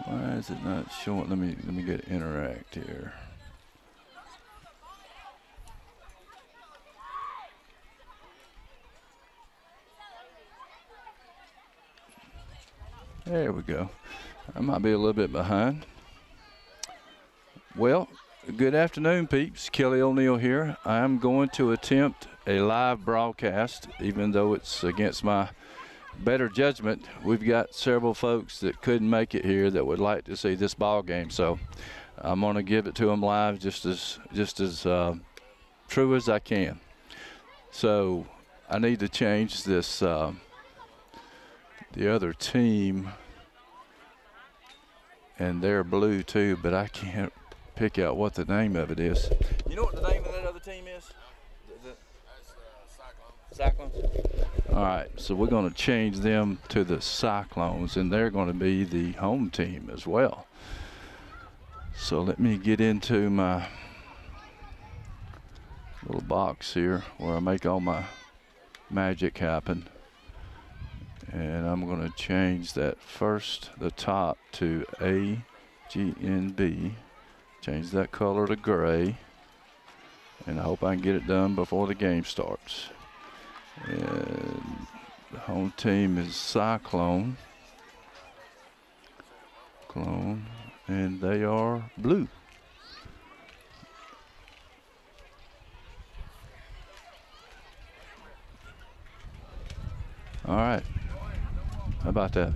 Why is it not showing? Let me get interact here. There we go. I might be a little bit behind. Well, good afternoon, peeps. Kelly O'Neill here. I'm going to attempt a live broadcast, even though it's against my better judgment. We've got several folks that couldn't make it here that would like to see this ball game, so I'm going to give it to them live, just as true as I can. So I need to change this. The other team, and they're blue too, but I can't pick out what the name of it is. You know what the name of that other team is? Cyclone. All right, so we're going to change them to the Cyclones, and they're going to be the home team as well. So let me get into my little box here where I make all my magic happen. And I'm going to change that first, the top, to AGNB. Change that color to gray. And I hope I can get it done before the game starts. And the home team is Cyclone. And they are blue. All right. How about that?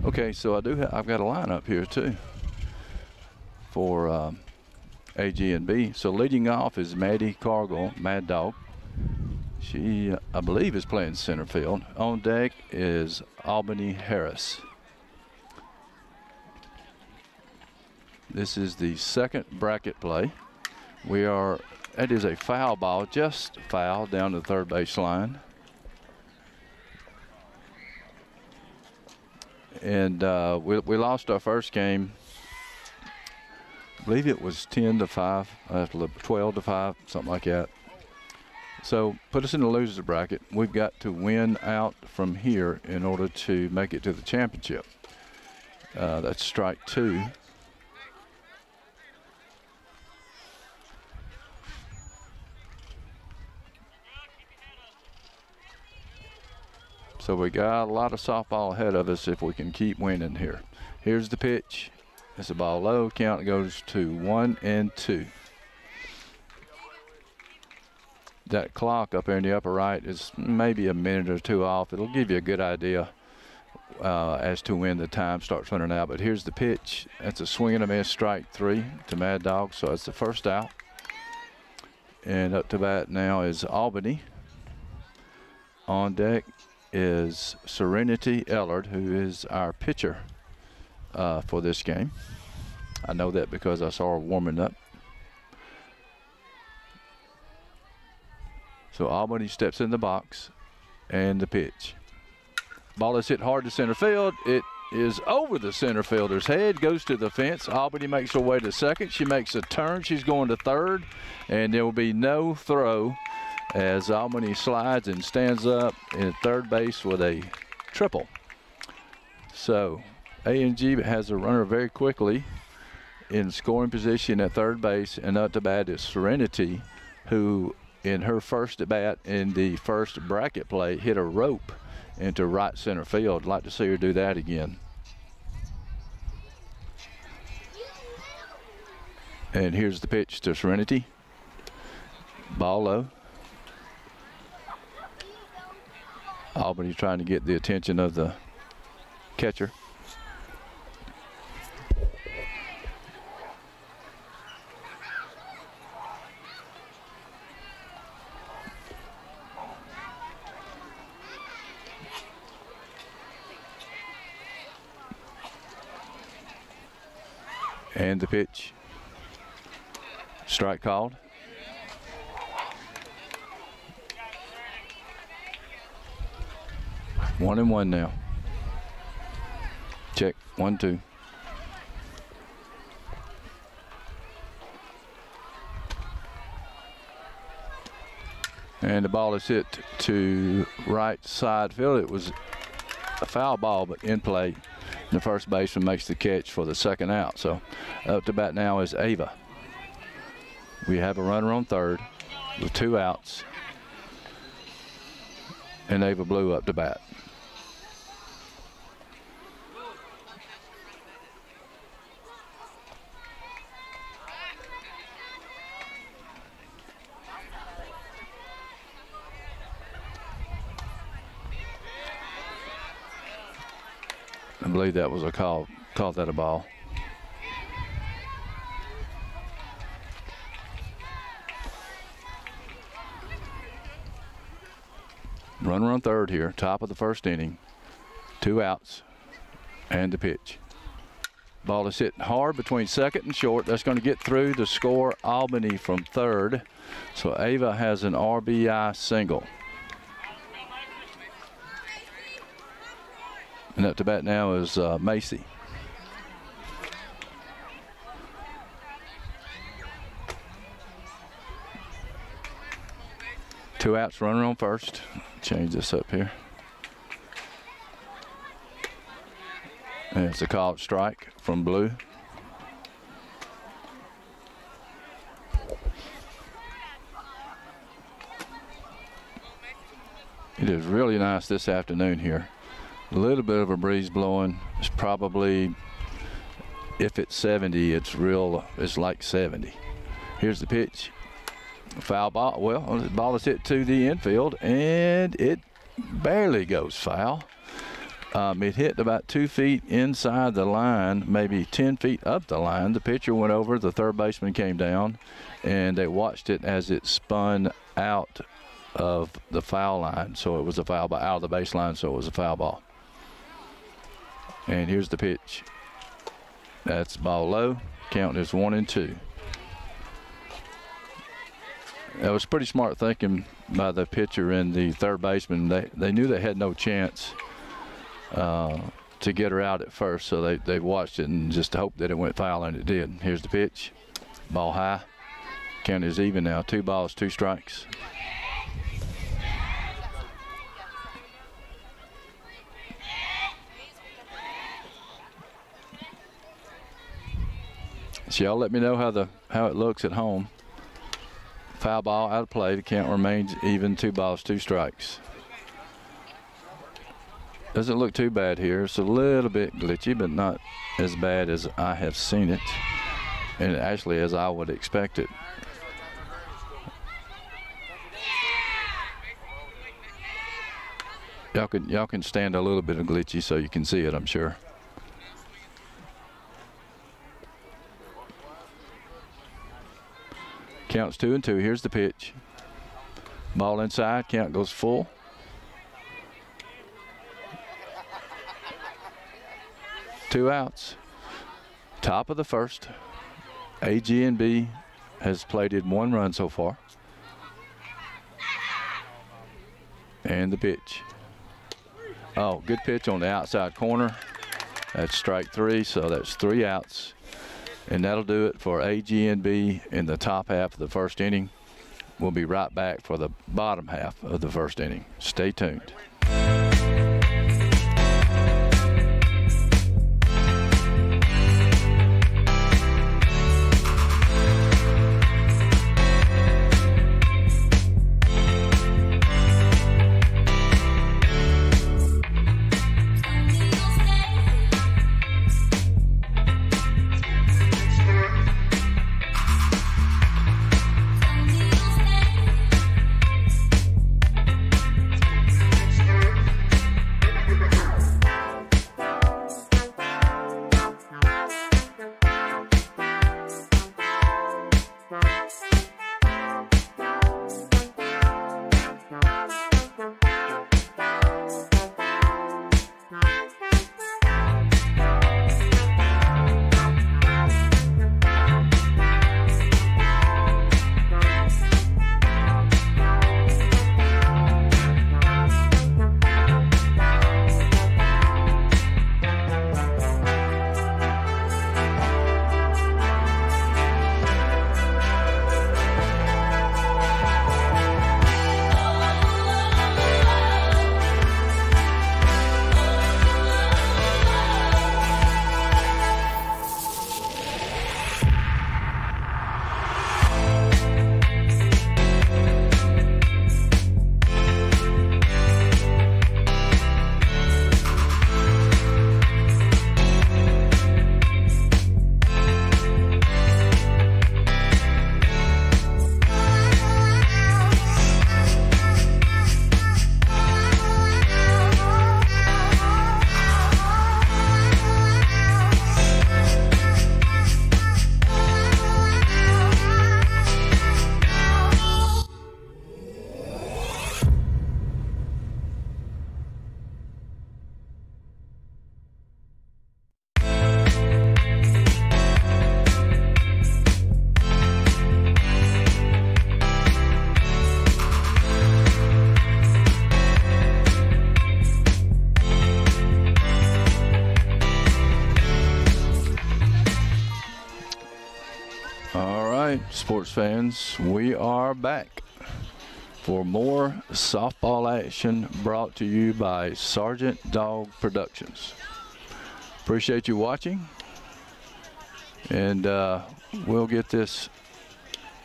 Okay, so I've got a lineup here too for AGNB. So leading off is Maddie Cargill, Mad Dog. She, I believe, is playing center field. On deck is Albany Harris. This is the second bracket play. That is a foul ball, just foul down the third base line. And we lost our first game. I believe it was 10-5, 12-5, something like that. So put us in the loser bracket. We've got to win out from here in order to make it to the championship. That's strike two. So we got a lot of softball ahead of us if we can keep winning here. Here's the pitch. It's a ball low. Count goes to 1-2. That clock up there in the upper right is maybe a minute or two off. It'll give you a good idea as to when the time starts running out. But here's the pitch. That's a swing and a miss, strike three to Mad Dog. So it's the first out. And up to bat now is Albany. On deck is Serenity Ellard, who is our pitcher for this game. I know that because I saw her warming up. So Albany steps in the box, and the pitch. Ball is hit hard to center field. It is over the center fielder's head, goes to the fence. Albany makes her way to second. She makes a turn. She's going to third, and there will be no throw as Albany slides and stands up in third base with a triple. So A&G has a runner very quickly in scoring position at third base, and up to bat is Serenity, who in her first at bat in the first bracket play hit a rope into right center field. I'd like to see her do that again. And here's the pitch to Serenity. Ball low. Albany trying to get the attention of the catcher. And the pitch. Strike called. One and one now. Check. 1-2. And the ball is hit to right side field. It was a foul ball, but in play. The first baseman makes the catch for the second out. So up to bat now is Ava. We have a runner on third with 2 outs. And Ava Blue up to bat. I believe that was a call. Called that a ball. Runner on third here, top of the first inning. 2 outs and the pitch. Ball is hit hard between second and short. That's going to get through to score Albany from third. So Ava has an RBI single. And up to bat now is Macy. Two outs, runner on first. Change this up here. And it's a called strike from Blue. It is really nice this afternoon here. A little bit of a breeze blowing. It's probably, if it's 70, it's like 70. Here's the pitch. Foul ball. Well, the ball is hit to the infield, and it barely goes foul. It hit about 2 feet inside the line, maybe 10 feet up the line. The pitcher went over, the third baseman came down, and they watched it as it spun out of the foul line. So it was a foul ball, out of the baseline, so it was a foul ball. And here's the pitch. That's ball low. Count is 1-2. That was pretty smart thinking by the pitcher and the third baseman. They knew they had no chance to get her out at first, so they watched it and just hoped that it went foul, and it did. Here's the pitch. Ball high. Count is even now. 2 balls, 2 strikes. So y'all let me know how it looks at home. Foul ball out of play. The count remains even. 2 balls, 2 strikes. Doesn't look too bad here. It's a little bit glitchy, but not as bad as I have seen it, and actually as I would expect it. Y'all can stand a little bit of glitchy so you can see it, I'm sure. Counts 2-2. Here's the pitch. Ball inside. Count goes full. Two outs. Top of the first. AGNB has plated 1 run so far. And the pitch. Oh, good pitch on the outside corner. That's strike 3, so that's 3 outs. And that'll do it for AGNB in the top half of the first inning. We'll be right back for the bottom half of the first inning. Stay tuned. Sports fans, we are back for more softball action brought to you by Sergeant Dog Productions. Appreciate you watching, and we'll get this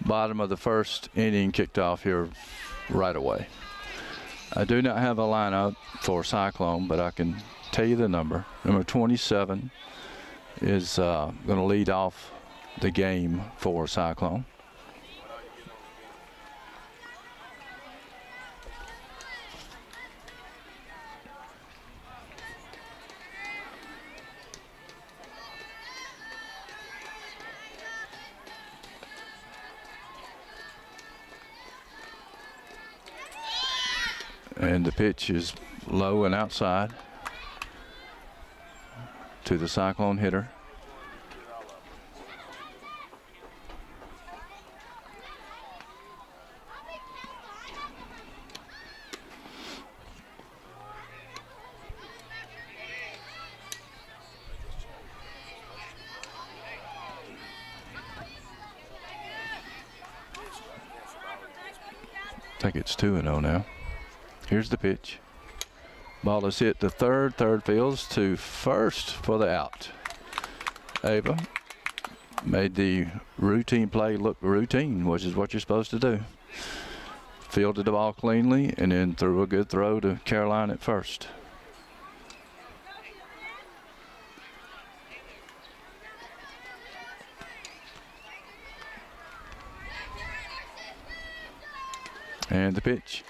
bottom of the first inning kicked off here right away. I do not have a lineup for Cyclone, but I can tell you the number. Number 27 is going to lead off the game for Cyclone. And the pitch is low and outside to the Cyclone hitter. I think it's 2-0 now. Here's the pitch. Ball is hit to third. Third fields to first for the out. Ava made the routine play look routine, which is what you're supposed to do. Fielded the ball cleanly and then threw a good throw to Caroline at first. And the pitch.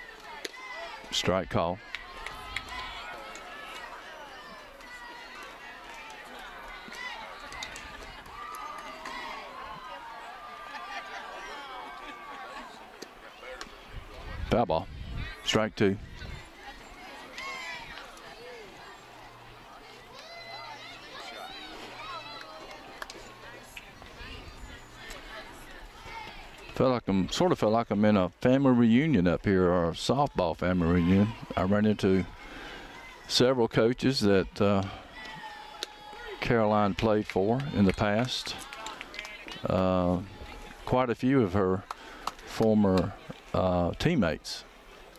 Strike call. Foul ball. Strike 2. Sort of felt like I'm in a family reunion up here, or a softball family reunion. I ran into several coaches that Caroline played for in the past. Quite a few of her former teammates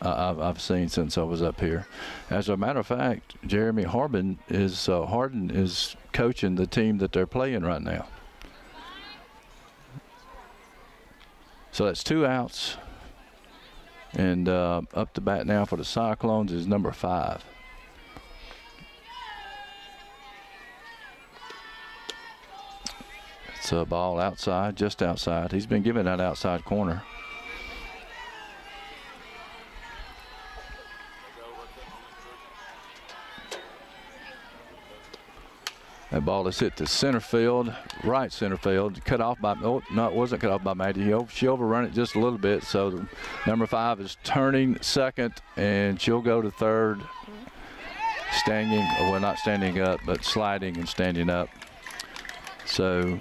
I've seen since I was up here. As a matter of fact, Jeremy Harden is coaching the team that they're playing right now. So that's 2 outs, and up to bat now for the Cyclones is number 5. It's a ball outside, just outside. He's been given that outside corner. That ball is hit to center field, right center field, cut off by, oh, no, it wasn't cut off by Maddie. She overrun it just a little bit, so number 5 is turning second, and she'll go to third, standing, well, not standing up, but sliding and standing up. So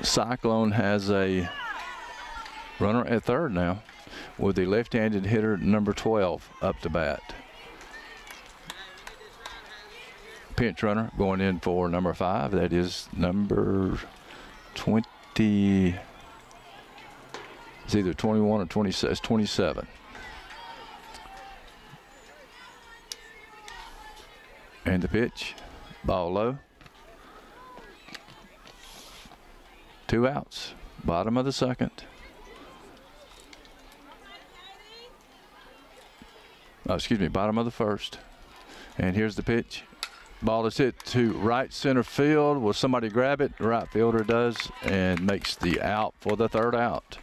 Cyclone has a runner at third now with the left-handed hitter number 12 up to bat. Pinch runner going in for number 5. That is number 20. It's either 21 or 27. It's 27. And the pitch, ball low. 2 outs. Bottom of the second. Oh, excuse me, bottom of the first. And here's the pitch. Ball is hit to right center field. Will somebody grab it? The right fielder does, and makes the out for the third out.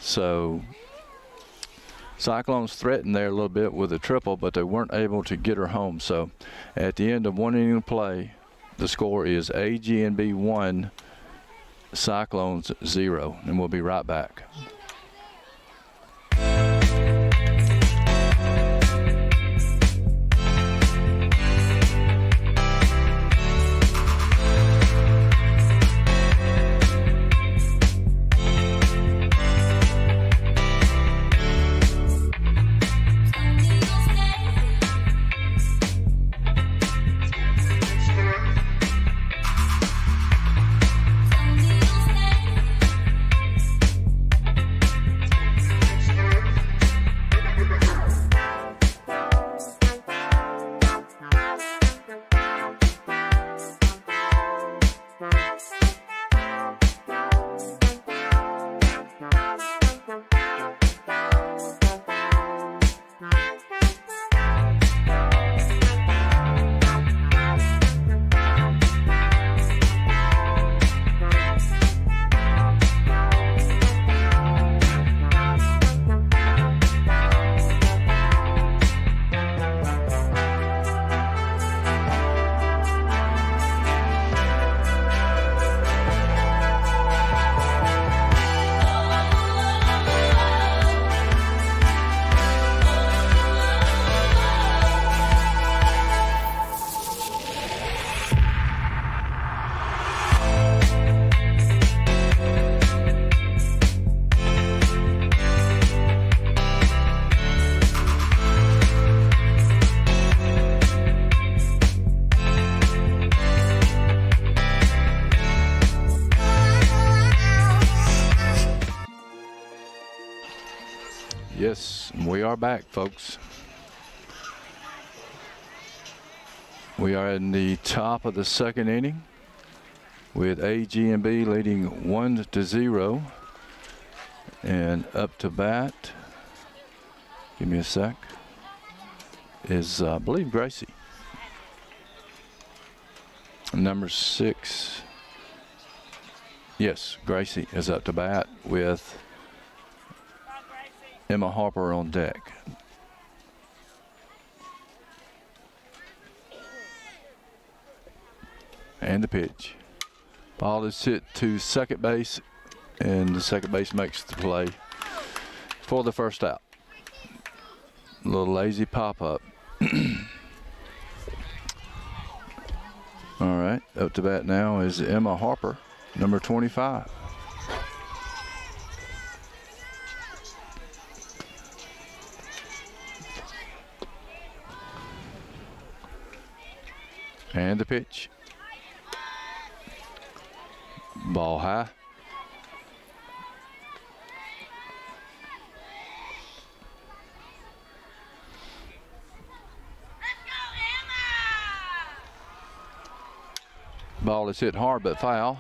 So Cyclones threatened there a little bit with a triple, but they weren't able to get her home. So at the end of 1 inning of play, the score is AGNB 1, Cyclones 0, and we'll be right back. Yes, we are back, folks. We are in the top of the second inning with AGNB leading 1-0. And up to bat, give me a sec, is I believe Gracie. Number 6. Yes, Gracie is up to bat with Emma Harper on deck. And the pitch. Ball is hit to second base, and the second base makes the play for the first out. A little lazy pop-up. All right, up to bat now is Emma Harper, number 25. And the pitch. Ball high. Ball is hit hard but foul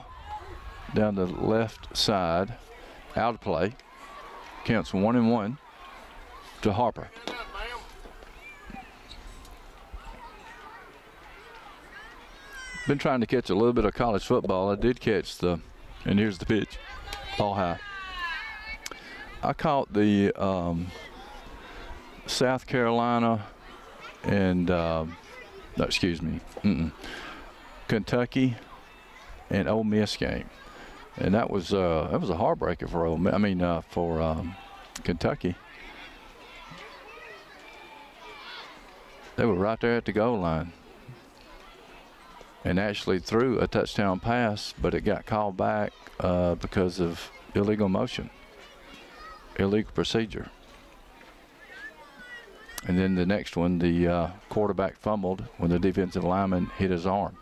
down the left side, out of play. Counts 1-1 to Harper. Been trying to catch a little bit of college football. I did catch the, and here's the pitch, ball high. I caught the South Carolina and no, excuse me, Kentucky and Ole Miss game, and that was a heartbreaker for Ole Miss. I mean for Kentucky. They were right there at the goal line and actually threw a touchdown pass, but it got called back because of illegal motion, illegal procedure. And then the next one, the quarterback fumbled when the defensive lineman hit his arm.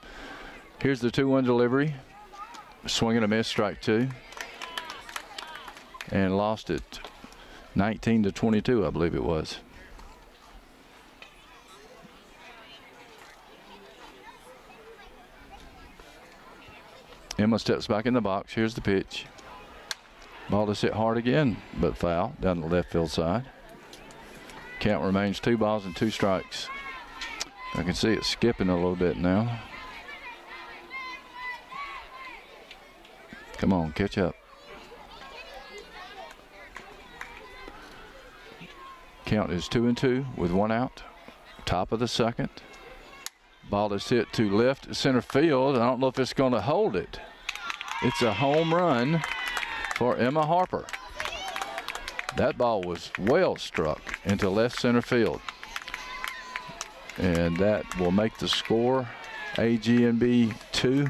Here's the 2-1 delivery. Swing and a miss, strike 2. And lost it 19-22, I believe it was. Emma steps back in the box. Here's the pitch. Ball is hit hard again, but foul down the left field side. Count remains 2 balls and 2 strikes. I can see it skipping a little bit now. Come on, catch up. Count is 2-2 with 1 out. Top of the second. Ball is hit to left center field. I don't know if it's going to hold it. It's a home run for Emma Harper. That ball was well struck into left center field. And that will make the score AGNB 2,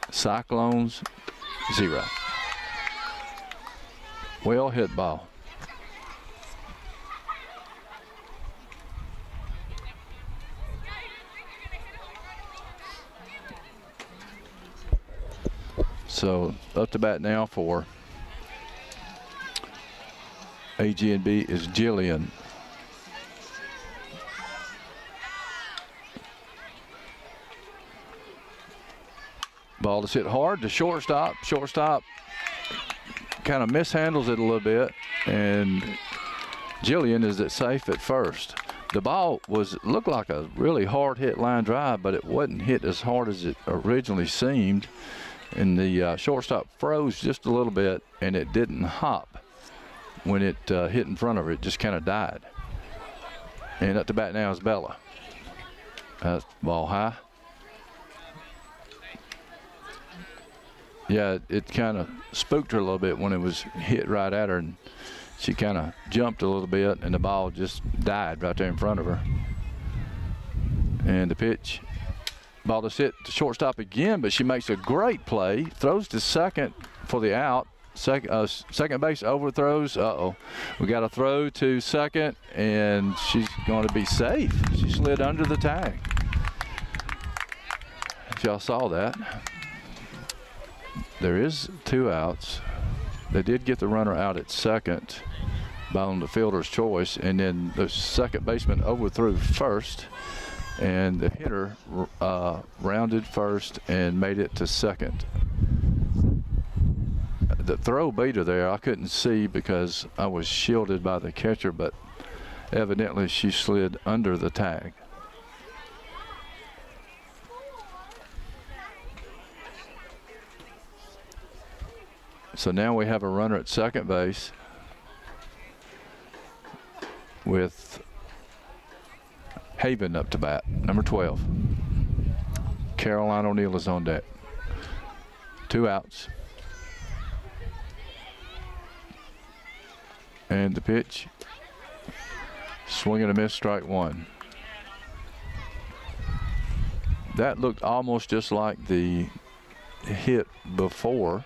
Cyclones 0. Well hit ball. So up to bat now for AGNB is Jillian. Ball is hit hard to shortstop. Shortstop kind of mishandles it a little bit, and Jillian is at safe at first. The ball looked like a really hard hit line drive, but it wasn't hit as hard as it originally seemed. And the shortstop froze just a little bit, and it didn't hop when it hit in front of her. It just kind of died. And up to bat now is Bella. That's ball high. Yeah, it kind of spooked her a little bit when it was hit right at her, and she kind of jumped a little bit, and the ball just died right there in front of her. And the pitch. Ball is hit to shortstop again, but she makes a great play. Throws to second for the out. Second base overthrows. We got a throw to second, and she's going to be safe. She slid under the tag. If y'all saw that. There is 2 outs. They did get the runner out at second, on the fielder's choice, and then the second baseman overthrew first, and the hitter rounded first and made it to second. The throw beat her there. I couldn't see because I was shielded by the catcher, but evidently she slid under the tag. So now we have a runner at second base with Haven up to bat, number 12. Caroline O'Neill is on deck. 2 outs. And the pitch, swing and a miss, strike 1. That looked almost just like the hit before.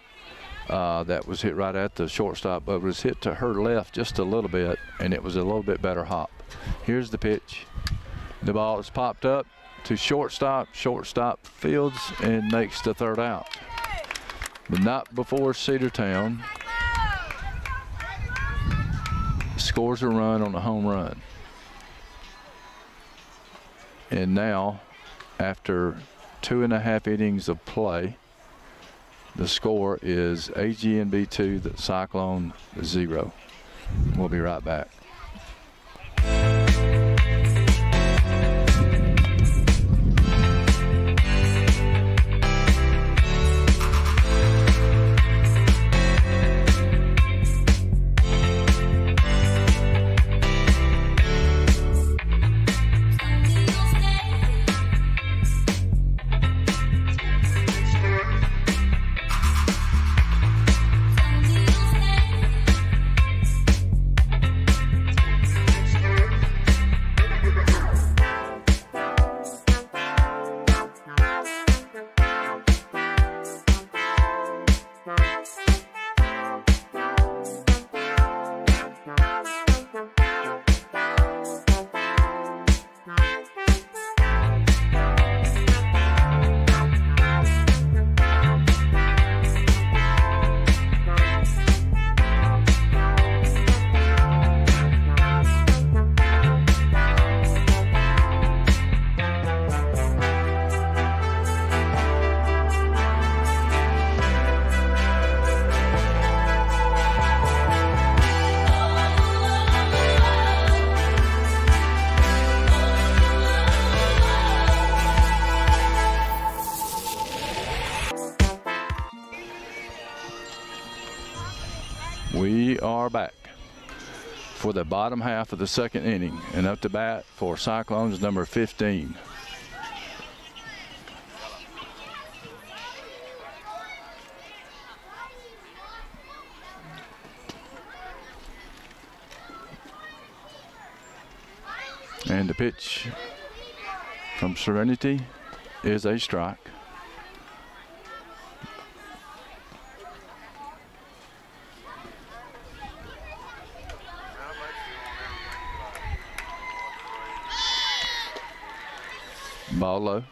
That was hit right at the shortstop, but it was hit to her left just a little bit, and it was a little bit better hop. Here's the pitch. The ball is popped up to shortstop. Shortstop fields and makes the 3rd out. The night before, Cedartown scores a run on a home run. And now, after 2.5 innings of play, the score is AGNB 2, the Cyclone 0. We'll be right back. We are back for the bottom half of the 2nd inning, and up to bat for Cyclones number 15. And the pitch from Serenity is a strike. Ball low.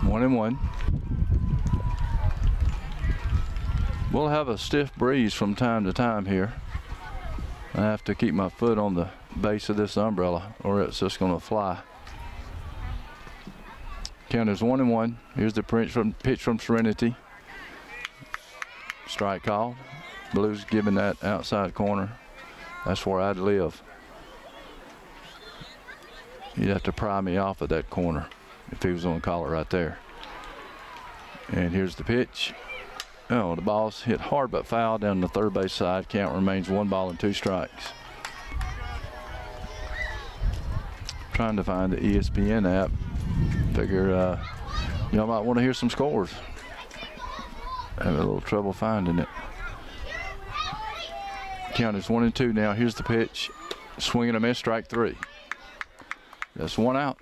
1-1. We'll have a stiff breeze from time to time here. I have to keep my foot on the base of this umbrella or it's just going to fly. Count is 1-1. Here's the pitch from Serenity. Strike called. Blues giving that outside corner. That's where I'd live. You'd have to pry me off of that corner if he was going to call it right there. And here's the pitch. Oh, the ball's hit hard but foul down the 3rd base side. Count remains 1 ball and 2 strikes. Trying to find the ESPN app. Figure y'all might want to hear some scores. I have a little trouble finding it. Count is 1-2 now. Here's the pitch. Swing and a miss, strike 3. That's 1 out.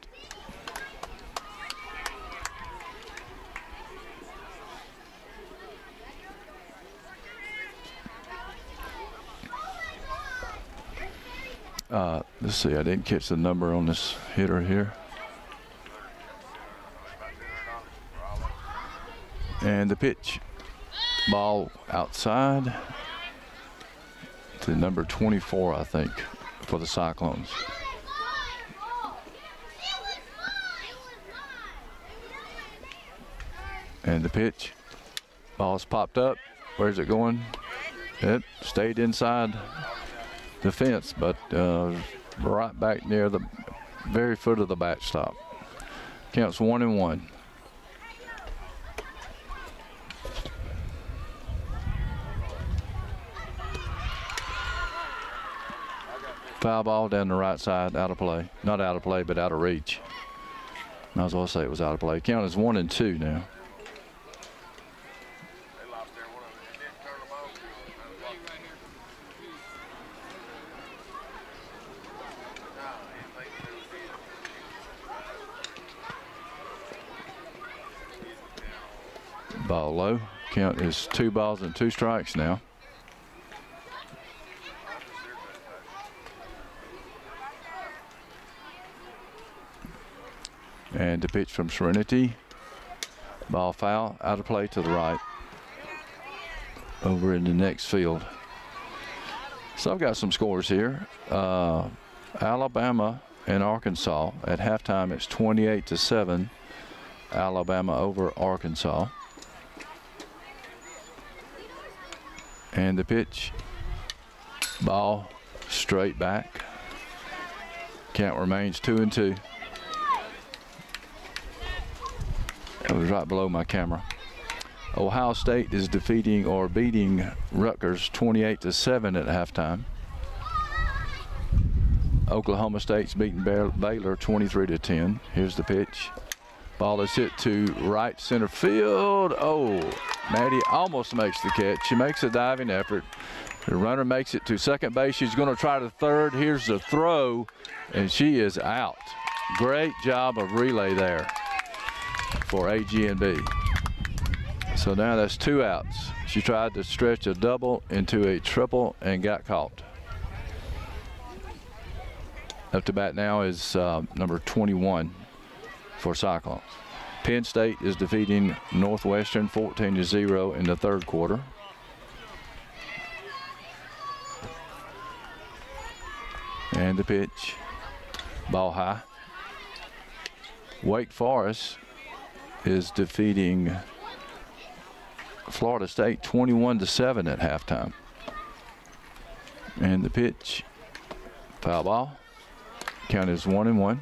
Let's see, I didn't catch the number on this hitter here. And the pitch. Ball outside to number 24, I think, for the Cyclones. And the pitch. Ball's popped up. Where's it going? It stayed inside the fence, but right back near the very foot of the backstop. Counts 1-1. Foul ball down the right side, out of play. Not out of play, but out of reach. Might as well say it was out of play. Count is 1-2 now. Ball low. Count is 2 balls and 2 strikes now. And the pitch from Serenity. Ball foul, out of play to the right. Over in the next field. So I've got some scores here. Alabama and Arkansas. At halftime, it's 28-7. Alabama over Arkansas. And the pitch. Ball straight back. Count remains 2-2. It was right below my camera. Ohio State is defeating or beating Rutgers 28-7 at halftime. Oklahoma State's beating Baylor 23-10. Here's the pitch. Ball is hit to right center field. Oh, Maddie almost makes the catch. She makes a diving effort. The runner makes it to second base. She's going to try to third. Here's the throw, and she is out. Great job of relay there for AGNB. So now that's 2 outs. She tried to stretch a double into a triple and got caught. Up to bat now is number 21 for Cyclones. Penn State is defeating Northwestern 14-0 in the 3rd quarter. And the pitch. Ball high. Wake Forest is defeating Florida State 21-7 at halftime. And the pitch. Foul ball. Count is 1-1.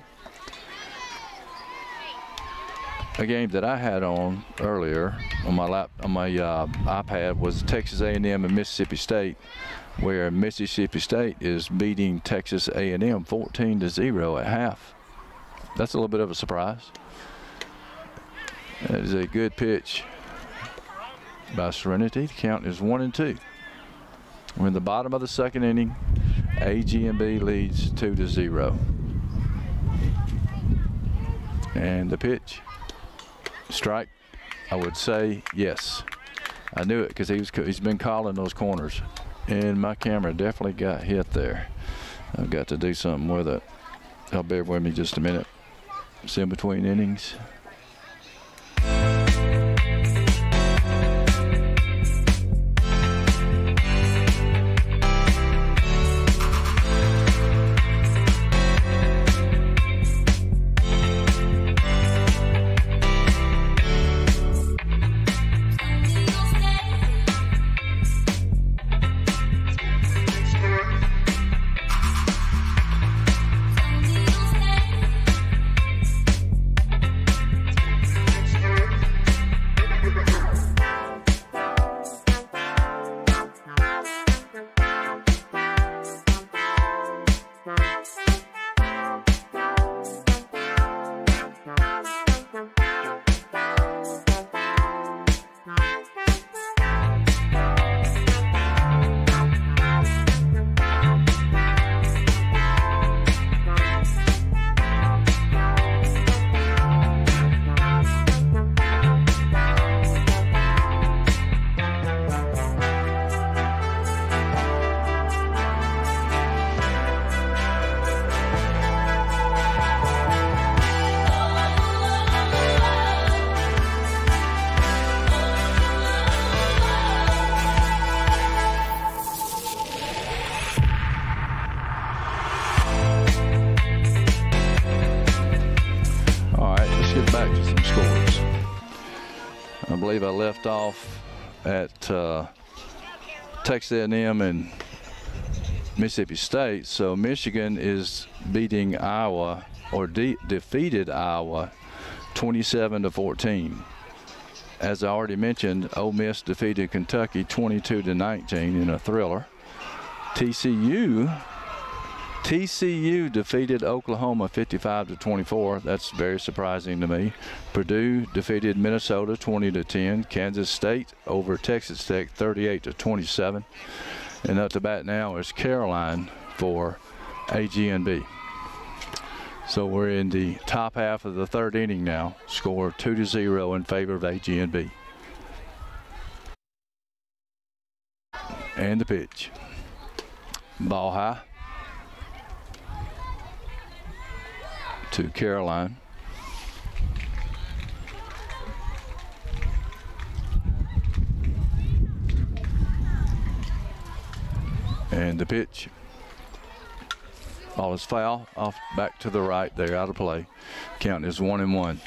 A game that I had on earlier on my iPad was Texas A&M and Mississippi State, where Mississippi State is beating Texas A&M 14-0 at half. That's a little bit of a surprise. That is a good pitch by Serenity. The count is 1-2. We're in the bottom of the 2nd inning. AGNB leads 2-0. And the pitch. Strike. I would say yes. I knew it because he's been calling those corners. And my camera definitely got hit there. I've got to do something with it. I'll bear with me just a minute. It's in between innings. believe I left off at Texas A&M and Mississippi State. So Michigan is beating Iowa, or defeated Iowa 27-14. As I already mentioned, Ole Miss defeated Kentucky 22-19 in a thriller. TCU defeated Oklahoma 55-24. That's very surprising to me. Purdue defeated Minnesota 20-10. Kansas State over Texas Tech 38-27. And up to bat now is Caroline for AGNB. So we're in the top half of the third inning now. Score 2-0 in favor of AGNB. And the pitch. Ball high to Caroline. And the pitch. Ball is foul, off back to the right there, out of play. Count is 1-1.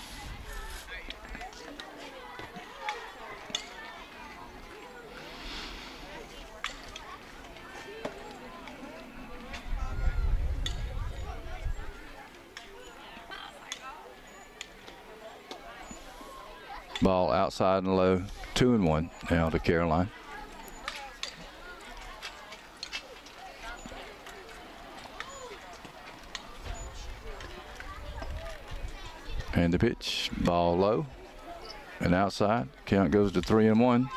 Ball outside and low, 2-1 now to Caroline. And the pitch, ball low and outside. Count goes to 3-1.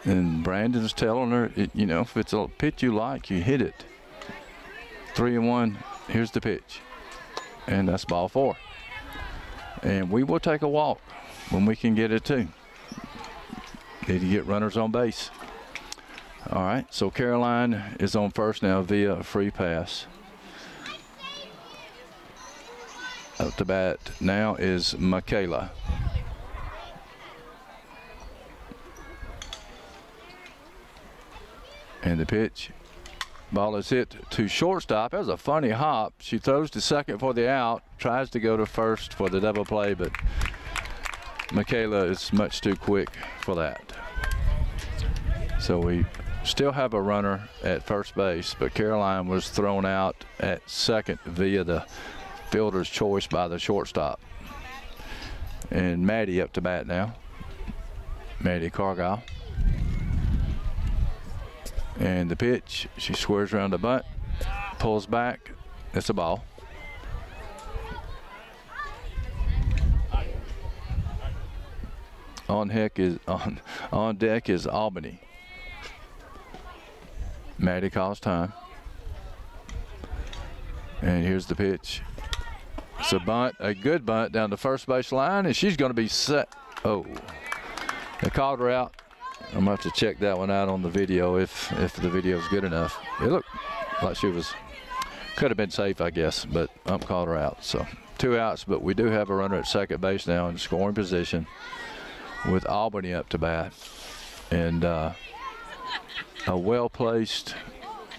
And Brandon's telling her, you know, if it's a pitch you like, you hit it. 3-1. Here's the pitch, and that's ball 4. And we will take a walk when we can get it too. Need to get runners on base. All right. So Caroline is on first now via a free pass. Up to bat now is Michaela. And the pitch. Ball is hit to shortstop. That was a funny hop. She throws to second for the out, tries to go to first for the double play, but Michaela is much too quick for that. So we still have a runner at first base, but Caroline was thrown out at second via the fielder's choice by the shortstop. And Maddie up to bat now. Maddie Cargile. And the pitch, she squares around the bunt, pulls back, it's a ball. On deck is Albany. Maddie calls time. And here's the pitch. It's a bunt, a good bunt down the first base line, and she's going to be set. Oh, they called her out. I'm going to have to check that one out on the video if the video is good enough. It looked like she could have been safe, I guess, but ump called her out. So 2 outs, but we do have a runner at second base now in scoring position with Albany up to bat. And a well-placed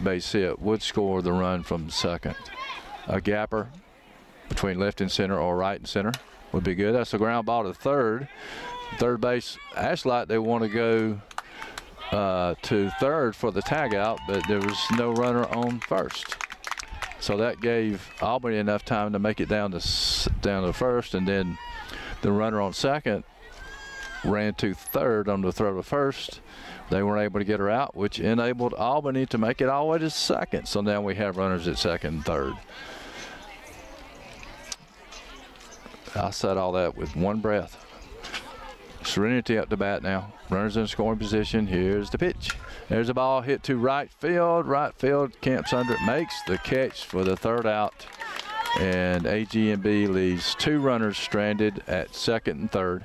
base hit would score the run from second. A gapper between left and center or right and center would be good. That's a ground ball to third. Third base acts like they want to go to third for the tag out, but there was no runner on first. So that gave Albany enough time to make it down to first, and then the runner on second ran to third on the throw to first. They weren't able to get her out, which enabled Albany to make it all the way to second. So now we have runners at second and third. I said all that with one breath. Serenity up to bat now. Runners in scoring position. Here's the pitch. There's a ball hit to right field. Right field camps under it, makes the catch for the third out. And AGNB leaves 2 runners stranded at second and third.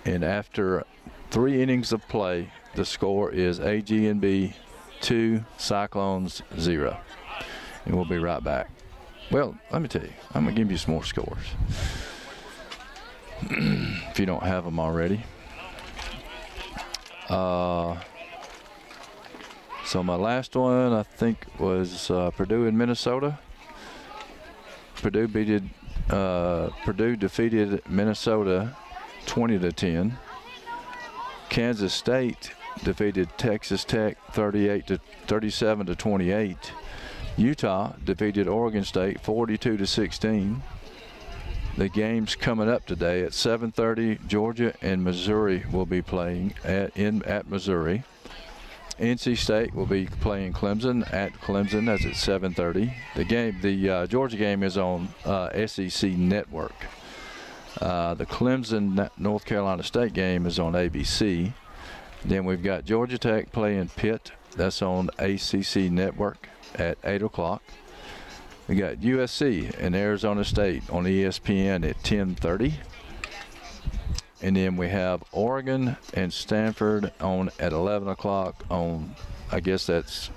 And after 3 innings of play, the score is AGNB 2, Cyclones 0. And we'll be right back. Well, let me tell you, I'm going to give you some more scores if you don't have them already. So my last one, I think, was Purdue in Minnesota. Purdue Purdue defeated Minnesota 20-10. Kansas State defeated Texas Tech 37-28. Utah defeated Oregon State 42-16. The games coming up today at 7:30, Georgia and Missouri will be playing at Missouri. NC State will be playing Clemson at Clemson. That's at 7:30. The Georgia game is on SEC Network. The Clemson North Carolina State game is on ABC. Then we've got Georgia Tech playing Pitt. That's on ACC Network at 8 o'clock. We got USC and Arizona State on ESPN at 10:30. And then we have Oregon and Stanford on at 11 o'clock on, I guess that's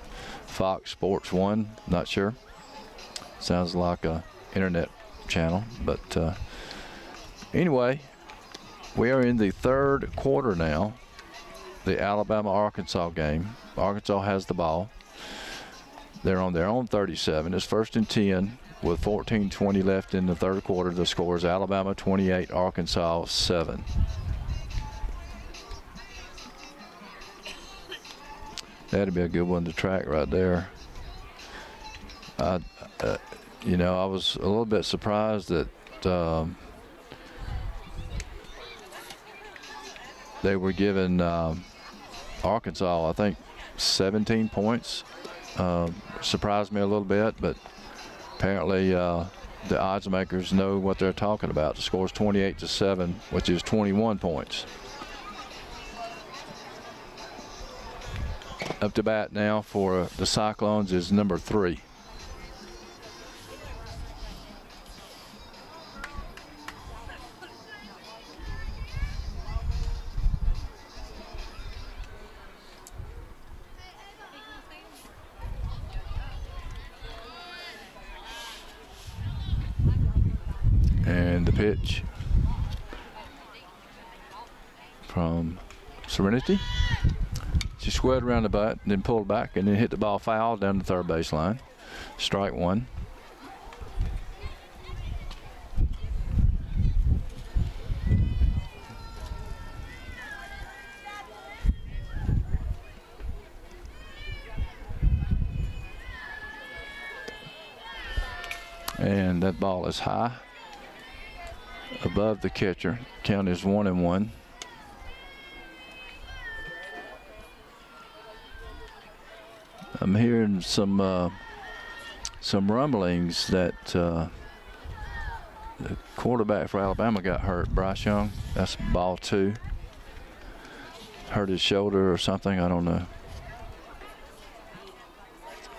Fox Sports 1, not sure. Sounds like a internet channel, but anyway, we are in the third quarter now. The Alabama-Arkansas game. Arkansas has the ball. They're on their own 37. It's 1st and 10 with 14:20 left in the third quarter. The score is Alabama 28, Arkansas 7. That'd be a good one to track right there. You know, I was a little bit surprised that they were giving Arkansas, I think, 17 points. Surprised me a little bit, but apparently the odds makers know what they're talking about. The score is 28-7, which is 21 points. Up to bat now for the Cyclones is number 3. And the pitch from Serenity. She squared around the butt and then pulled back and then hit the ball foul down the third baseline. Strike 1. And that ball is high above the catcher. Count is 1-1. I'm hearing some rumblings that the quarterback for Alabama got hurt, Bryce Young. That's ball 2. Hurt his shoulder or something, I don't know.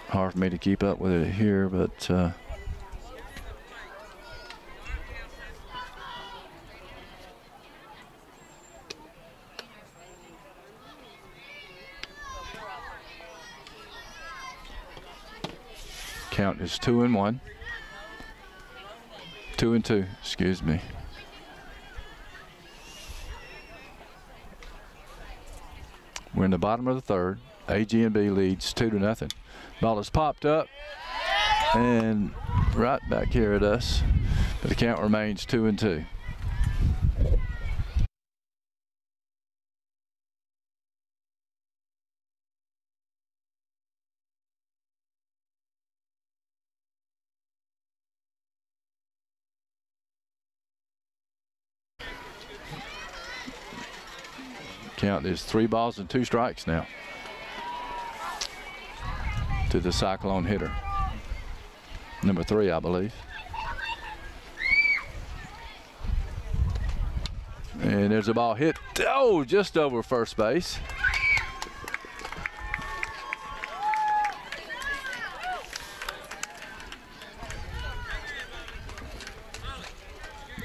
Hard for me to keep up with it here, but count is 2-1. 2-2, excuse me. We're in the bottom of the third. AGNB leads 2-0. Ball is popped up and right back here at us, but the count remains 2-2. Count is 3 balls and 2 strikes now to the Cyclone hitter. Number 3, I believe. And there's a ball hit, oh, just over first base.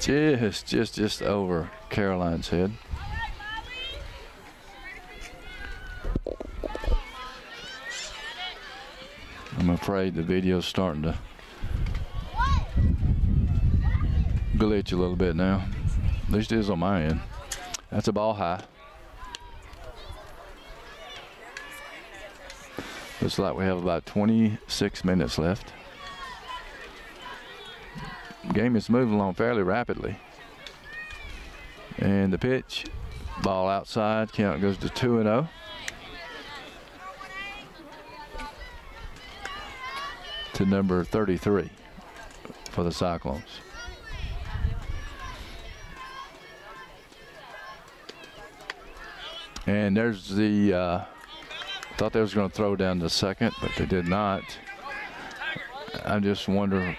Just over Caroline's head. I'm afraid the video's starting to glitch a little bit now. At least it is on my end. That's a ball high. Looks like we have about 26 minutes left. game is moving along fairly rapidly. And the pitch, ball outside, count goes to 2-0. To number 33 for the Cyclones. And there's the, thought they was going to throw down the second, but they did not. I just wonder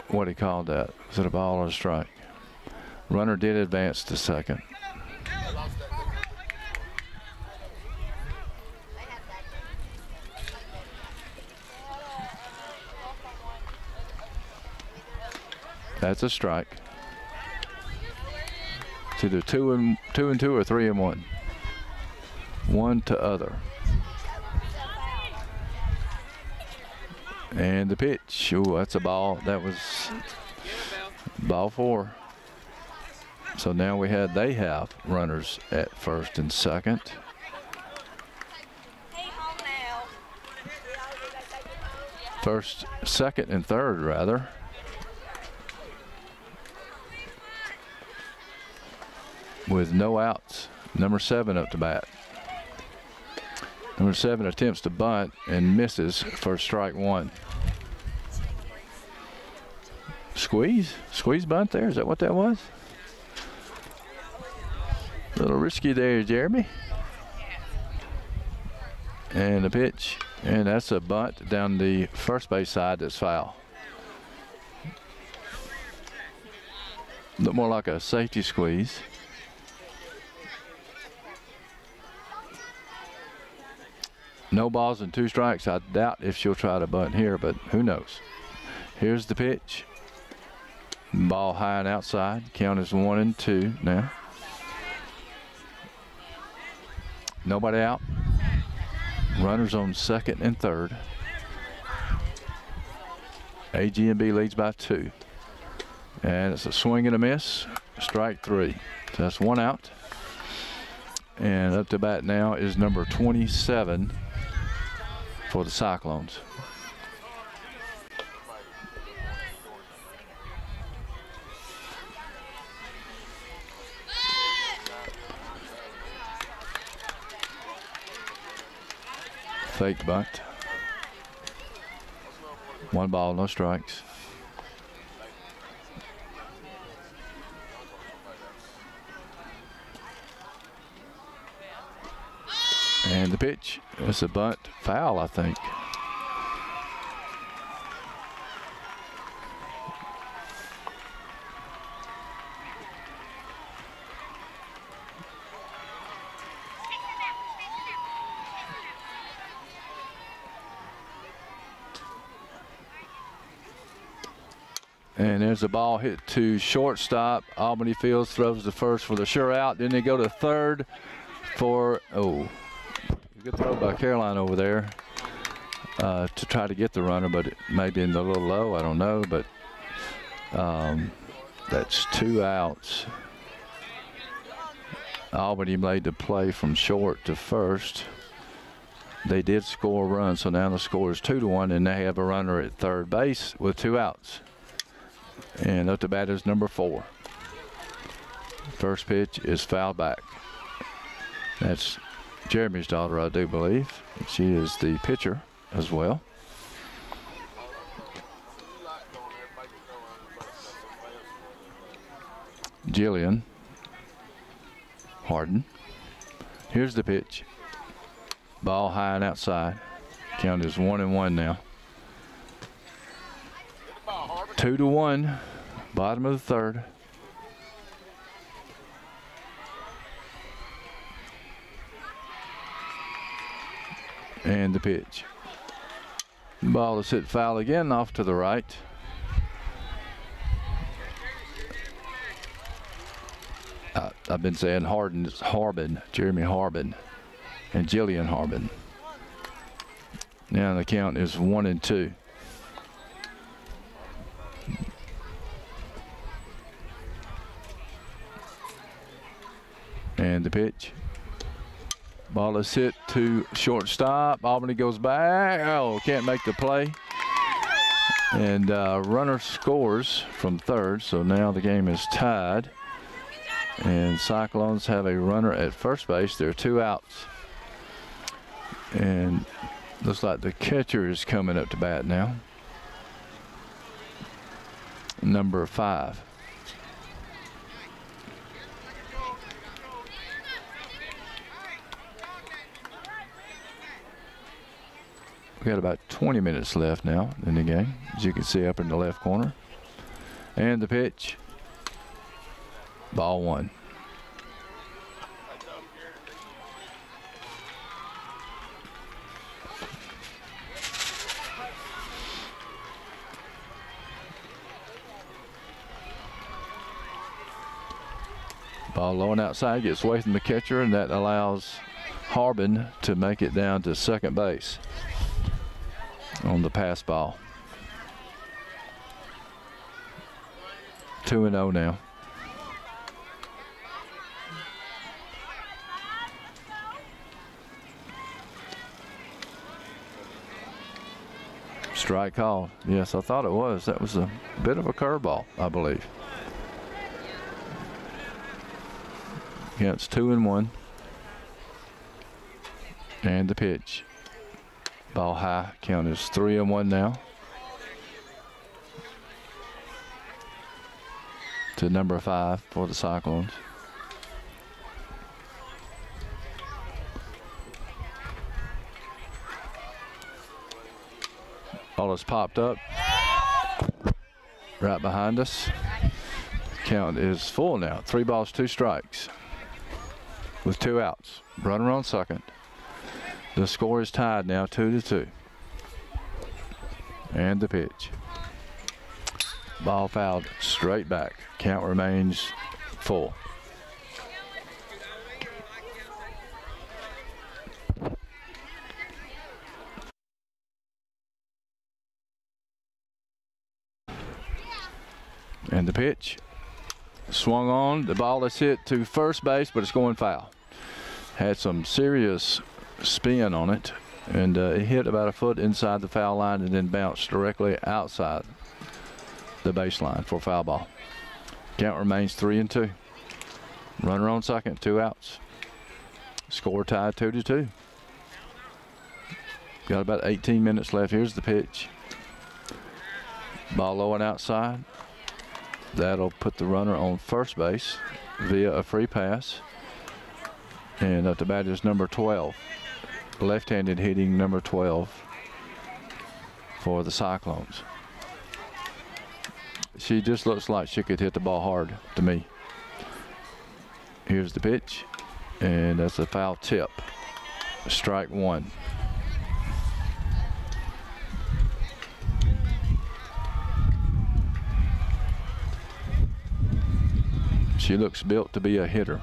what he called that. Was it a ball or a strike? Runner did advance to second. That's a strike. It's either 2 and 2 or 3 and 1. One to other. And the pitch. Ooh, that's a ball. That was ball 4. So now they have runners at first and second. First, second, and third, rather. With no outs. Number 7 up to bat. Number 7 attempts to bunt and misses for strike 1. Squeeze bunt there. Is that what that was? A little risky there, Jeremy. And the pitch. And that's a bunt down the first base side that's foul. Look more like a safety squeeze. No balls and 2 strikes. I doubt if she'll try to bunt here, but who knows. Here's the pitch. Ball high and outside. Count is 1 and 2 now. Nobody out. Runners on second and third. AGNB leads by 2. And it's a swing and a miss. Strike 3. So that's 1 out. And up to bat now is number 27 for the Cyclones. Fake bunt. 1 ball, no strikes. And the pitch, it's a bunt foul, I think. And there's a ball hit to shortstop. Albany Fields throws the first for the sure out. Then they go to third for, good throw by Caroline over there to try to get the runner, but it may be in a little low. I don't know, but that's 2 outs. Albany made the play from short to first. They did score a run, so now the score is 2-1, and they have a runner at third base with 2 outs. And up to bat is number 4. First pitch is fouled back. That's Jeremy's daughter, I do believe. She is the pitcher as well. Jillian Harden. Here's the pitch. Ball high and outside. Count is 1 and 1 now. 2-1, bottom of the third. And the pitch. Ball is hit foul again, off to the right. I've been saying Harden, it's Harbin, Jeremy Harbin, and Jillian Harbin. Now the count is 1 and 2. And the pitch. Ball is hit to shortstop. Albany goes back. Oh, can't make the play. And runner scores from third, so now the game is tied. And Cyclones have a runner at first base. There are 2 outs. And looks like the catcher is coming up to bat now. Number 5. We got about 20 minutes left now in the game, as you can see up in the left corner. And the pitch. Ball 1. Ball low and outside, gets away from the catcher, and that allows Harbin to make it down to second base on the pass ball. 2-0 now. Strike call. Yes, I thought it was. That was a bit of a curveball, I believe. Yeah, it's 2-1. And the pitch. Ball high. Count is 3-1 now. To number 5 for the Cyclones. Ball has popped up right behind us. Count is full now. 3 balls, 2 strikes with 2 outs. Runner on second. The score is tied now, 2-2. And the pitch. Ball fouled straight back. Count remains full. And the pitch. Swung on. The ball is hit to first base, but it's going foul. Had some serious spin on it, and it hit about a foot inside the foul line and then bounced directly outside the baseline for foul ball. Count remains 3-2. Runner on second, 2 outs. Score tied 2-2. Got about 18 minutes left. Here's the pitch. Ball low and outside. That'll put the runner on first base via a free pass. And up to bat is number 12. Left-handed hitting number 12 for the Cyclones. She just looks like she could hit the ball hard to me. Here's the pitch, and that's a foul tip. Strike 1. She looks built to be a hitter.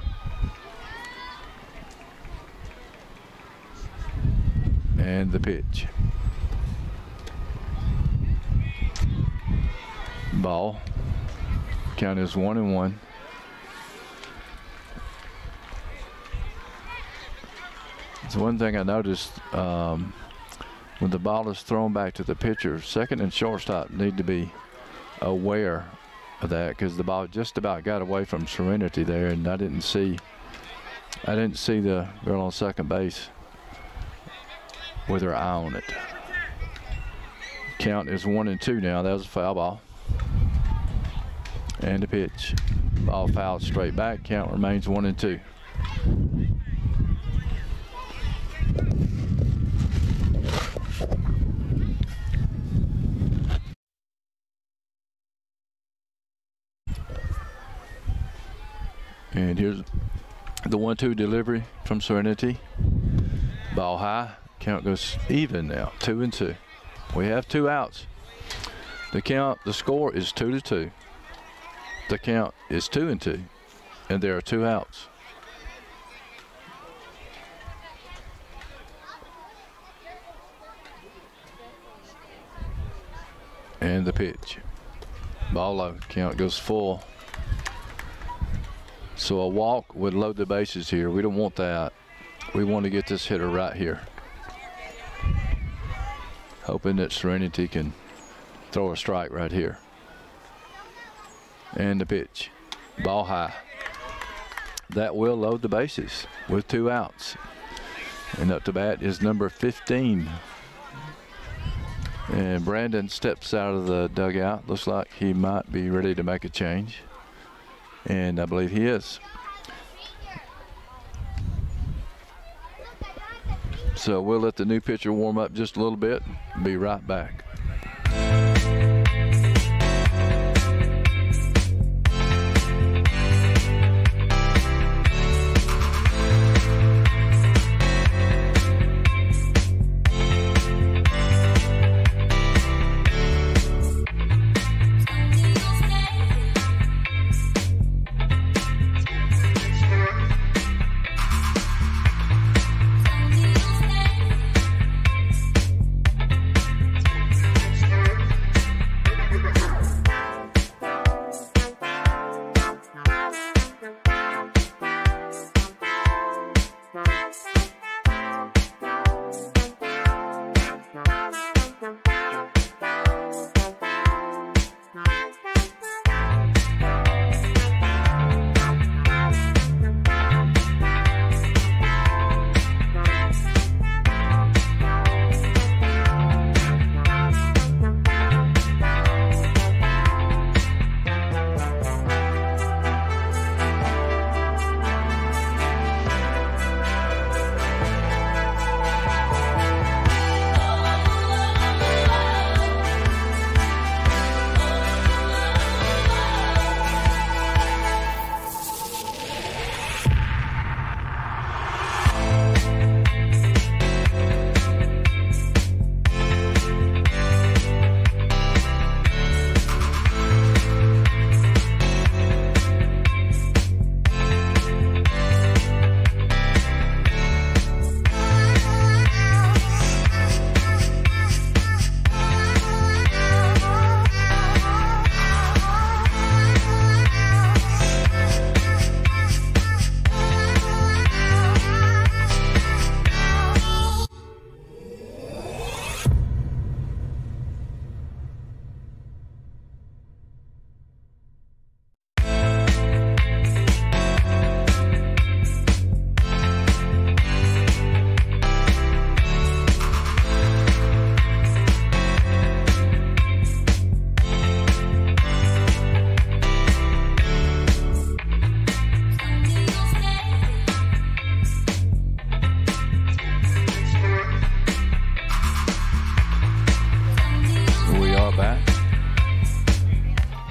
And the pitch. Ball. Count is 1-1. It's one thing I noticed when the ball is thrown back to the pitcher, second and shortstop need to be aware of that, because the ball just about got away from Serenity there, and I didn't see the girl on second base with her eye on it. Count is 1-2 now. That was a foul ball. And the pitch. Ball fouled straight back. Count remains 1-2. And here's the 1-2 delivery from Serenity. Ball high. Count goes even now, 2-2. We have 2 outs. The score is 2-2. The count is 2-2, and there are 2 outs. And the pitch. Ball low. Count goes full. So a walk would load the bases here. We don't want that. We want to get this hitter right here. Hoping that Serenity can throw a strike right here. And the pitch. Ball high. That will load the bases with 2 outs. And up to bat is number 15. And Brandon steps out of the dugout. Looks like he might be ready to make a change. And I believe he is. So we'll let the new pitcher warm up just a little bit. Be right back.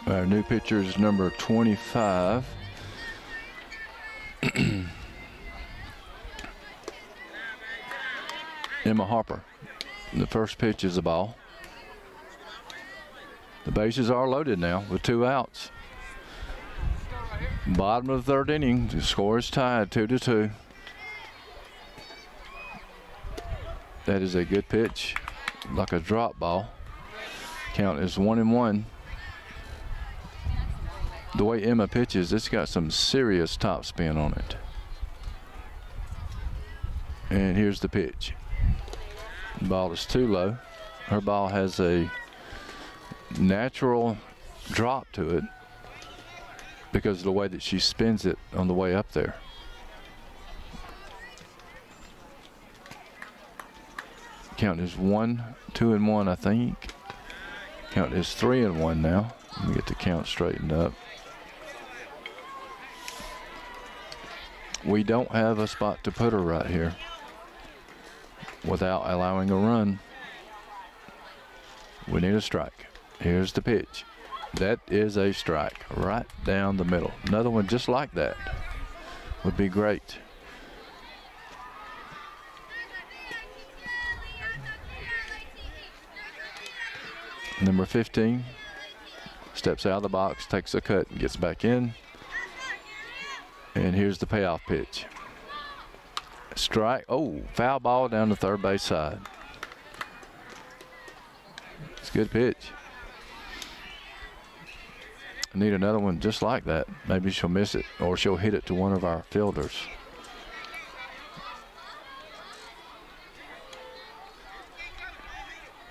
Our new pitcher is number 25. Emma Harper. The first pitch is a ball. The bases are loaded now with 2 outs. Bottom of the 3rd inning, the score is tied 2-2. That is a good pitch, like a drop ball. Count is 1-1. The way Emma pitches, it's got some serious top spin on it. And here's the pitch. The ball is too low. Her ball has a natural drop to it because of the way that she spins it on the way up there. Count is 2-1, I think. Count is 3-1 now. Let me get the count straightened up. We don't have a spot to put her right here without allowing a run. We need a strike. Here's the pitch. That is a strike right down the middle. Another one just like that would be great. Number 15 steps out of the box, takes a cut, and gets back in. And here's the payoff pitch. Strike. Oh, foul ball down the 3rd base side. It's a good pitch. I need another one just like that. Maybe she'll miss it, or she'll hit it to one of our fielders.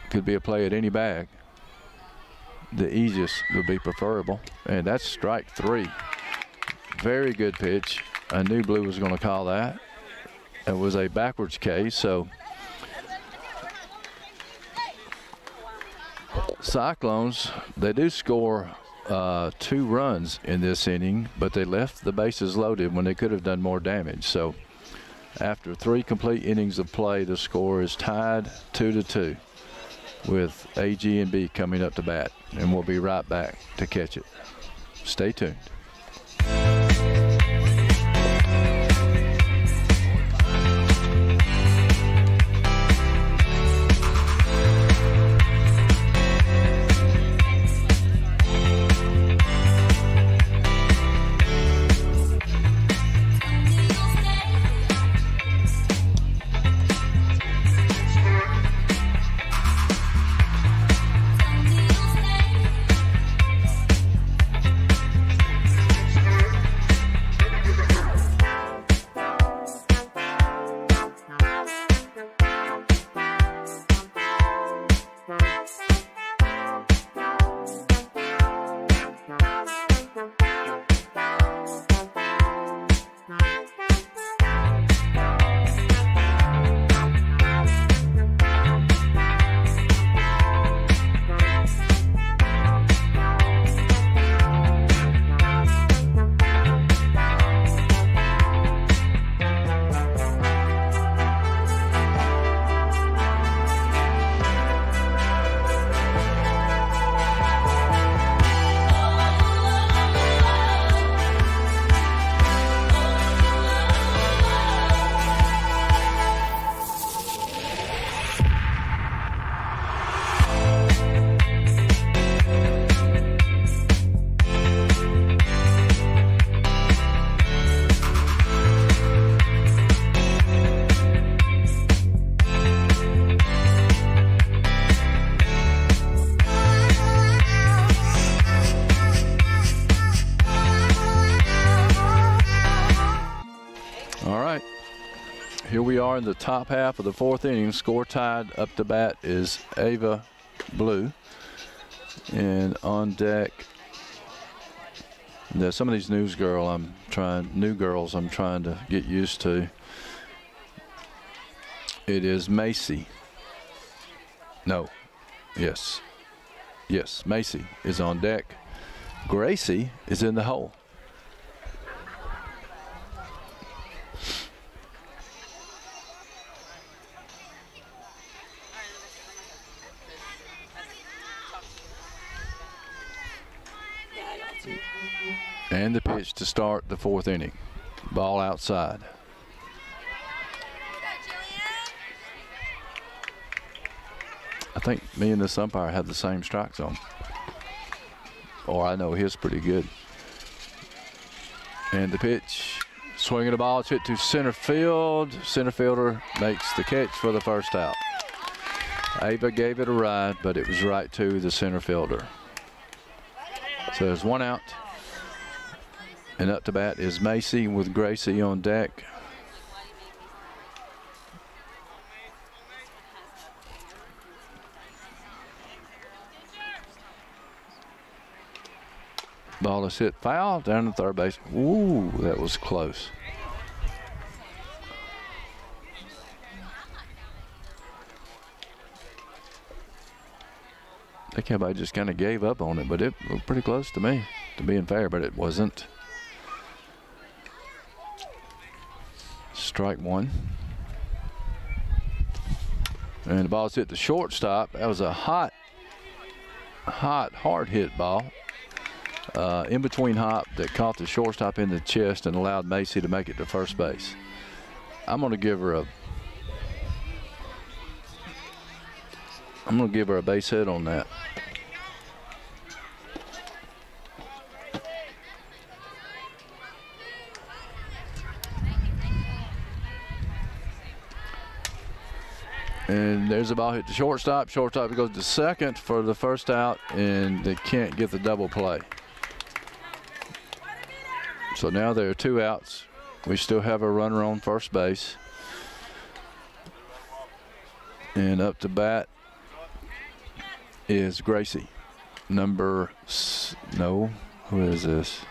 Could be a play at any bag. the easiest would be preferable. And that's strike 3. Very good pitch. I knew Blue was going to call that. It was a backwards K, so Cyclones, they do score 2 runs in this inning, but they left the bases loaded when they could have done more damage. So after 3 complete innings of play, the score is tied 2-2 with AGNB coming up to bat, and we'll be right back to catch it. Stay tuned. Here we are in the top half of the 4th inning. Score tied. Up to bat is Ava Blue. And on deck, there's some of these new girls I'm trying to get used to. It is Macy. No. Yes. Yes, Macy is on deck. Gracie is in the hole. And the pitch to start the 4th inning. Ball outside. I think me and this umpire have the same strike zone. Or I know his pretty good. And the pitch, swinging the ball, it's hit to center field. Center fielder makes the catch for the first out. Ava gave it a ride, but it was right to the center fielder. So there's 1 out. And up to bat is Macy with Gracie on deck. Ball is hit foul down to third base. Ooh, that was close. I think everybody just kind of gave up on it, but it looked pretty close to me, to being fair, but it wasn't. Strike 1. And the ball's hit the shortstop. That was a hard hit ball. In between hop that caught the shortstop in the chest and allowed Macy to make it to first base. I'm going to give her a base hit on that. And there's a ball hit to shortstop. Shortstop goes to second for the first out, and they can't get the double play. So now there are 2 outs. We still have a runner on first base. And up to bat is Gracie. number, no, who is this?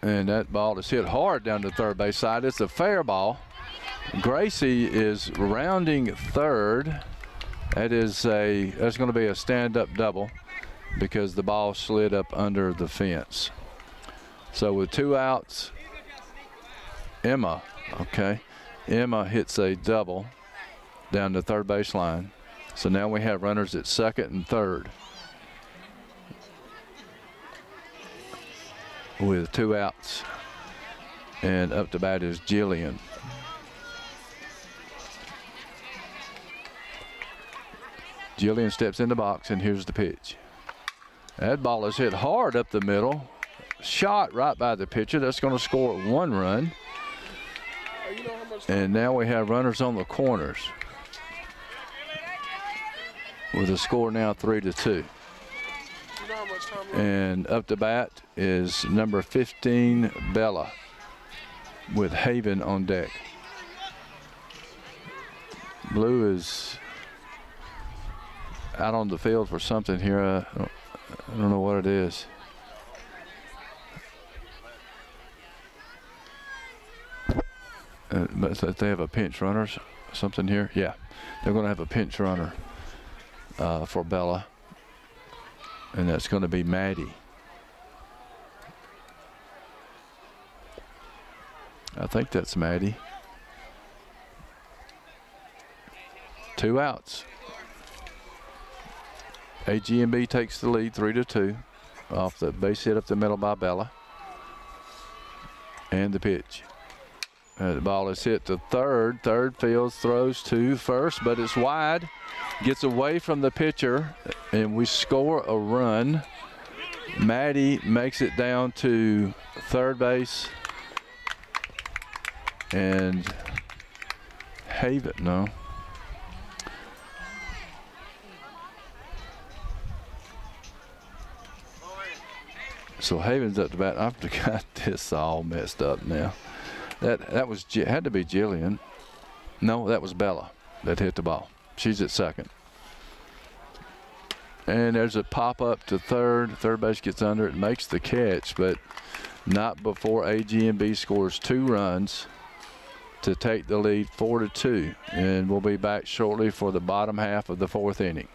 And that ball is hit hard down the third base side. It's a fair ball. Gracie is rounding third. That's going to be a stand-up double because the ball slid up under the fence. So with 2 outs, Emma hits a double down the third base line. So now we have runners at second and third with 2 outs. And up to bat is Jillian. Jillian steps in the box, and here's the pitch. That ball is hit hard up the middle. Shot right by the pitcher. That's going to score 1 run. And now we have runners on the corners with a score now 3-2. And up to bat is number 15, Bella, with Haven on deck. Blue is out on the field for something here. I don't know what it is. But they have a pinch runner, something here. Yeah, they're going to have a pinch runner for Bella, and that's going to be Maddie. I think that's Maddie. 2 outs. AGNB takes the lead 3-2 off the base hit up the middle by Bella. And the pitch. The ball is hit to third. Third fields, throws to first, but it's wide. Gets away from the pitcher, and we score a run. Maddie makes it down to third base. And Haven, no. So Haven's up to bat. I've got this all messed up now. That had to be Jillian. No, that was Bella that hit the ball. She's at second. And there's a pop up to third. Third base gets under it, makes the catch, but not before AGNB scores 2 runs to take the lead 4-2. And we'll be back shortly for the bottom half of the 4th inning.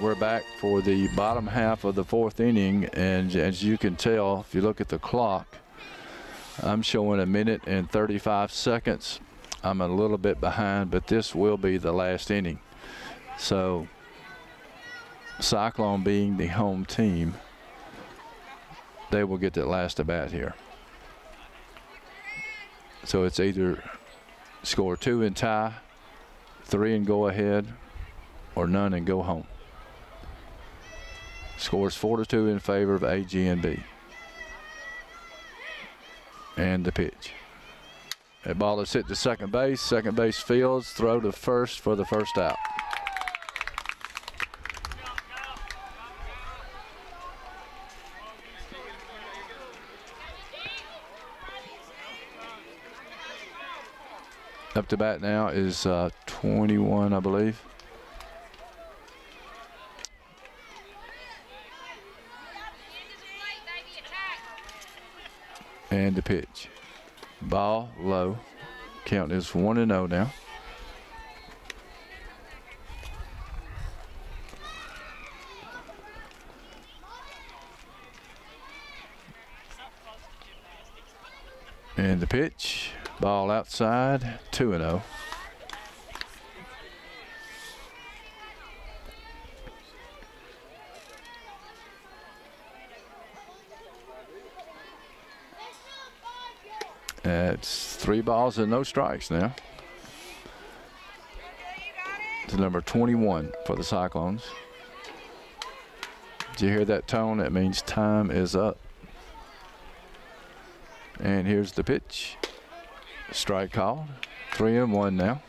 We're back for the bottom half of the 4th inning, and as you can tell, if you look at the clock, I'm showing 1 minute and 35 seconds. I'm a little bit behind, but this will be the last inning. So Cyclone being the home team, they will get that last at bat here. So it's either score 2 and tie 3 and go ahead, or none and go home. Scores 4-2 in favor of AGNB. And the pitch. That ball is hit to second base. Second base fields. Throw to first for the first out. Up to bat now is 21, I believe. And the pitch. Ball low. Count is 1-0 now. And the pitch. Ball outside. 2-0. It's 3 balls and no strikes now. To number 21 for the Cyclones. Did you hear that tone? That means time is up. And here's the pitch. Strike called. 3-1 now.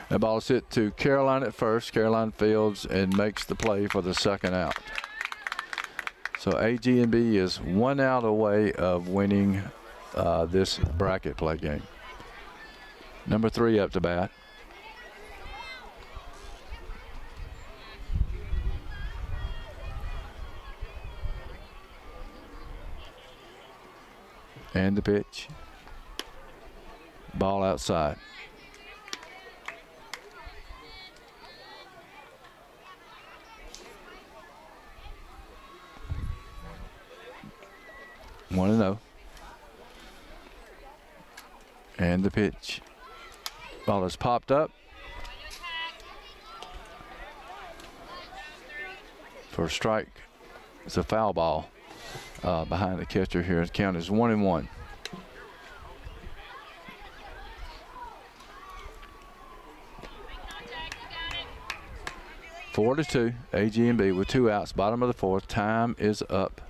That ball is hit to Caroline at first. Caroline fields and makes the play for the second out. So AGNB is 1 out away of winning this bracket play game. Number 3 up to bat. And the pitch. Ball outside. One and 0. And the pitch. Ball is popped up. For a strike. It's a foul ball behind the catcher here. The count is 1-1. Four to 2. AGNB with 2 outs. Bottom of the 4th. Time is up.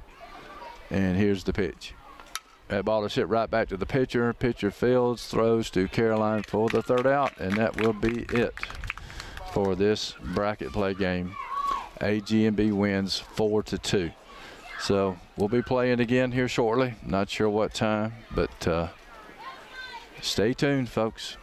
And here's the pitch. That ball is hit right back to the pitcher. Pitcher fields, throws to Caroline for the 3rd out, and that will be it for this bracket play game. AGNB wins 4-2. So we'll be playing again here shortly. Not sure what time, but stay tuned, folks.